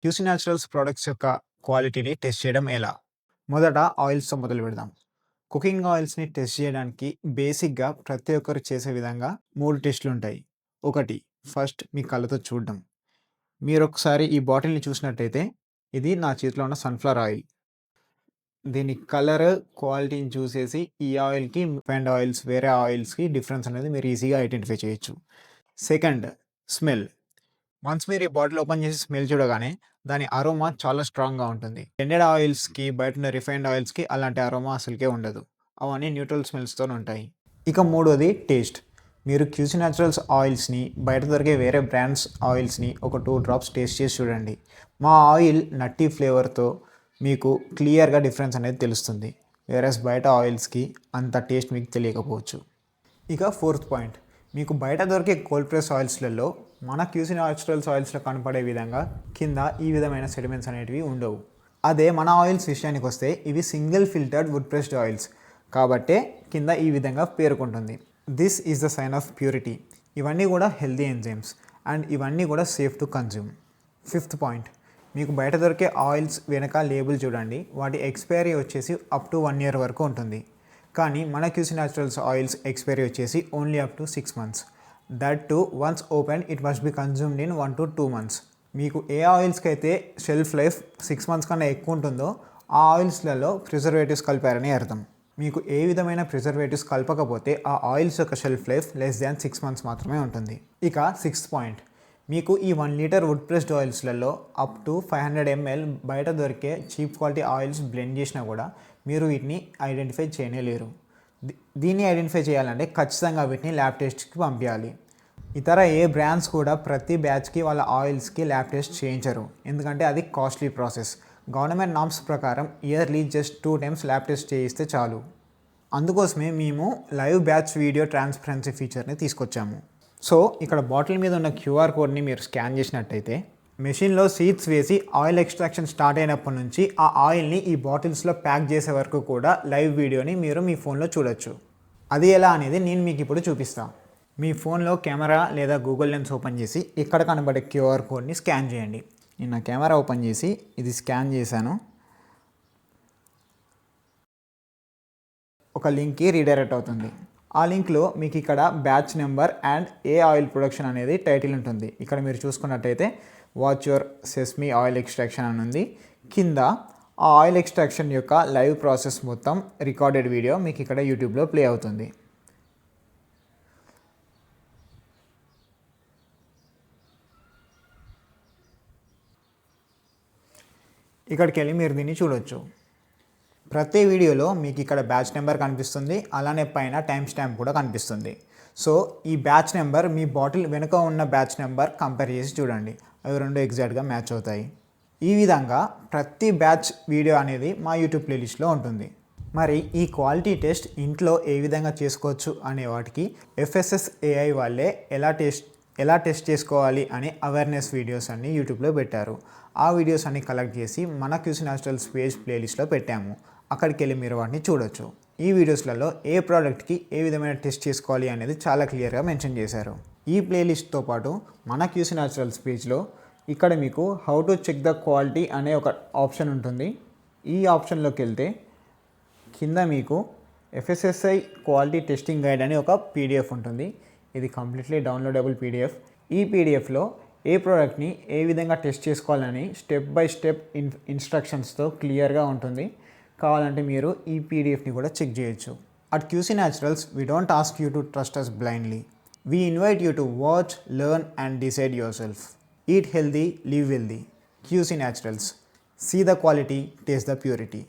QC naturals products యొక్క క్వాలిటీని test చేయడం ఎలా? మొదట ఆయిల్స్‌తో మొదలు పెడదాం. కుకింగ్ ఆయిల్స్‌ని టెస్ట్ చేయడానికి బేసిక్‌గా ప్రతి ఒక్కరు చేసే విధంగా 3 టెస్ట్‌లుంటాయి. ఒకటి ఫస్ట్ మీ కళ్ళతో చూడడం. మీరొకసారి ఈ బాటిల్‌ని చూసినట్టయితే ఇది నా చేతిలో ఉన్న సన్‌ఫ్లవర్ ఆయిల్. దీని కలర్, క్వాలిటీని చూసేసి ఈ ఆయిల్‌కి రిఫైన్డ్ ఆయిల్స్ వేరే ఆయిల్స్‌కి డిఫరెన్స్ అనేది మీరు ఈజీగా ఐడెంటిఫై చేయొచ్చు. Second smell. వన్స్ మీరు ఈ బాటిల్ ఓపెన్ చేసి స్మెల్ చూడగానే దాని అరోమా చాలా స్ట్రాంగ్‌గా ఉంటుంది. బ్లెండెడ్ ఆయిల్స్‌కి, బయటున్న రిఫైన్డ్ ఆయిల్స్‌కి అలాంటి అరోమా అసలుకే ఉండదు. అవన్నీ న్యూట్రల్ స్మెల్స్‌తోనుంటాయి. ఇక మూడోది టేస్ట్. మీరు క్యూసీ న్యాచురల్స్ ఆయిల్స్‌ని, బయట దొరికే వేరే బ్రాండ్స్ ఆయిల్స్‌ని ఒక 2 డ్రాప్స్ టేస్ట్ చేసి చూడండి. మా ఆయిల్ నట్టీ ఫ్లేవర్‌తో మీకు క్లియర్‌గా డిఫరెన్స్ అనేది తెలుస్తుంది. వేరేస్ బయట ఆయిల్స్‌కి అంత టేస్ట్ మీకు తెలియకపోవచ్చు. ఇక ఫోర్త్ పాయింట్. మీకు బయట దొరికే కోల్డ్ ప్రెస్ ఆయిల్స్‌లలో మన క్యూసీ న్యాచురల్స్ ఆయిల్స్‌లో కనపడే విధంగా కింద ఈ విధమైన సెడిమెంట్స్ అనేటివి ఉండవు. అదే మన ఆయిల్స్ విషయానికొస్తే ఇవి single filtered wood pressed oils. కాబట్టే కింద ఈ విధంగా పేర్కొంటుంది. This is the sign of purity. ఇవన్నీ కూడా హెల్తీ ఎంజైమ్స్ అండ్ ఇవన్నీ కూడా safe to consume. Fifth point. మీకు బయట దొరికే ఆయిల్స్ వెనక లేబుల్ చూడండి. వాటి ఎక్స్పైరీ వచ్చేసి అప్ టు 1 ఇయర్ వరకు ఉంటుంది. కానీ మన క్యూసీ న్యాచురల్స్ ఆయిల్స్ ఎక్స్పైరీ వచ్చేసి only up to 6 months. That to once open it must be consumed in 1 to 2 months. మీకు ఏ ఆయిల్స్కి అయితే షెల్ఫ్ లైఫ్ 6 months కన్నా ఎక్కువ ఉంటుందో ఆ ఆయిల్స్లలో ప్రిజర్వేటివ్స్ కలిపారని అర్థం. మీకు ఏ విధమైన ప్రిజర్వేటివ్స్ కలపకపోతే ఆ ఆయిల్స్ యొక్క shelf life less than 6 months మాత్రమే ఉంటుంది. ఇక సిక్స్త్ పాయింట్. మీకు ఈ 1 లీటర్ వుడ్ ప్రెస్డ్ ఆయిల్స్లలో అప్ టు 500 ml బయట దొరికే చీప్ క్వాలిటీ ఆయిల్స్ బ్లెండ్ చేసినా కూడా మీరు వీటిని ఐడెంటిఫై చేయలేరు. దీన్ని ఐడెంటిఫై చేయాలంటే ఖచ్చితంగా వీటిని ల్యాబ్ టెస్ట్కి పంపించాలి. ఇతర ఏ బ్రాండ్స్ కూడా ప్రతి బ్యాచ్కి వాళ్ళ ఆయిల్స్కి ల్యాబ్ టెస్ట్ చేయించరు. ఎందుకంటే అది కాస్ట్లీ ప్రాసెస్. గవర్నమెంట్ నామ్స్ ప్రకారం yearly just 2 times lab test చేయిస్తే చాలు. అందుకోసమే మేము లైవ్ బ్యాచ్ వీడియో ట్రాన్స్పరెన్సీ ఫీచర్ని తీసుకొచ్చాము. సో ఇక్కడ బాటిల్ మీద ఉన్న క్యూఆర్ కోడ్ని మీరు స్కాన్ చేసినట్టయితే మెషిన్లో సీడ్స్ వేసి ఆయిల్ ఎక్స్ట్రాక్షన్ స్టార్ట్ అయినప్పటి నుంచి ఆ ఆయిల్ని ఈ బాటిల్స్లో ప్యాక్ చేసే వరకు కూడా లైవ్ వీడియోని మీరు మీ ఫోన్లో చూడొచ్చు. అది ఎలా అనేది నేను మీకు ఇప్పుడు చూపిస్తాను. మీ ఫోన్లో కెమెరా లేదా గూగుల్ లెన్స్ ఓపెన్ చేసి ఇక్కడ కనబడే క్యూఆర్ కోడ్ని స్కాన్ చేయండి. నేను నా కెమెరా ఓపెన్ చేసి ఇది స్కాన్ చేశాను. ఒక లింక్కి రీడైరెక్ట్ అవుతుంది. ఆ లింక్లో మీకు ఇక్కడ batch number and A oil production అనేది టైటిల్ ఉంటుంది. ఇక్కడ మీరు చూసుకున్నట్టయితే watch your sesame oil extraction అని ఉంది. కింద ఆ ఆయిల్ ఎక్స్ట్రాక్షన్ యొక్క లైవ్ ప్రాసెస్ మొత్తం రికార్డెడ్ వీడియో మీకు ఇక్కడ యూట్యూబ్లో ప్లే అవుతుంది. ఇక్కడికి వెళ్ళి మీరు దీన్ని చూడొచ్చు. ప్రతి వీడియోలో మీకు ఇక్కడ బ్యాచ్ నెంబర్ కనిపిస్తుంది. అలానే పైన టైం స్టాంప్ కూడా కనిపిస్తుంది. సో ఈ బ్యాచ్ నెంబర్ మీ బాటిల్ వెనుక ఉన్న బ్యాచ్ నెంబర్ కంపేర్ చేసి చూడండి. అవి రెండు ఎగ్జాక్ట్గా మ్యాచ్ అవుతాయి. ఈ విధంగా ప్రతి బ్యాచ్ వీడియో అనేది మా యూట్యూబ్ ప్లేలిస్ట్లో ఉంటుంది. మరి ఈ క్వాలిటీ టెస్ట్ ఇంట్లో ఏ విధంగా చేసుకోవచ్చు అనే వాటికి FSSAI వాళ్ళే ఎలా టెస్ట్ చేసుకోవాలి అనే అవేర్నెస్ వీడియోస్ అన్నీ యూట్యూబ్లో పెట్టారు. ఆ వీడియోస్ అన్ని కలెక్ట్ చేసి మన క్యూసీ న్యాచురల్స్ పేజ్ ప్లేలిస్ట్లో పెట్టాము. అక్కడికి వెళ్ళి మీరు వాటిని చూడొచ్చు. ఈ వీడియోస్లలో ఏ ప్రోడక్ట్కి ఏ విధమైన టెస్ట్ చేసుకోవాలి అనేది చాలా క్లియర్గా మెన్షన్ చేశారు. ఈ ప్లేలిస్ట్తో పాటు మన క్యూసీ న్యాచురల్స్ పేజ్లో ఇక్కడ మీకు how to check the quality అనే ఒక ఆప్షన్ ఉంటుంది. ఈ ఆప్షన్లోకి వెళ్తే కింద మీకు FSSAI క్వాలిటీ టెస్టింగ్ గైడ్ అని ఒక PDF ఉంటుంది. ఇది కంప్లీట్లీ డౌన్లోడబుల్ PDF. ఈ PDFలో ఏ ప్రోడక్ట్ని ఏ విధంగా టెస్ట్ చేసుకోవాలని స్టెప్ బై స్టెప్ ఇన్స్ట్రక్షన్స్తో క్లియర్గా ఉంటుంది. కావాలంటే మీరు ఈ PDFని కూడా చెక్ చేయొచ్చు. At QC Naturals we don't ask you to trust us blindly. We invite you to watch, learn and decide yourself. Eat healthy, live wealthy. QC Naturals. See the quality, taste the purity.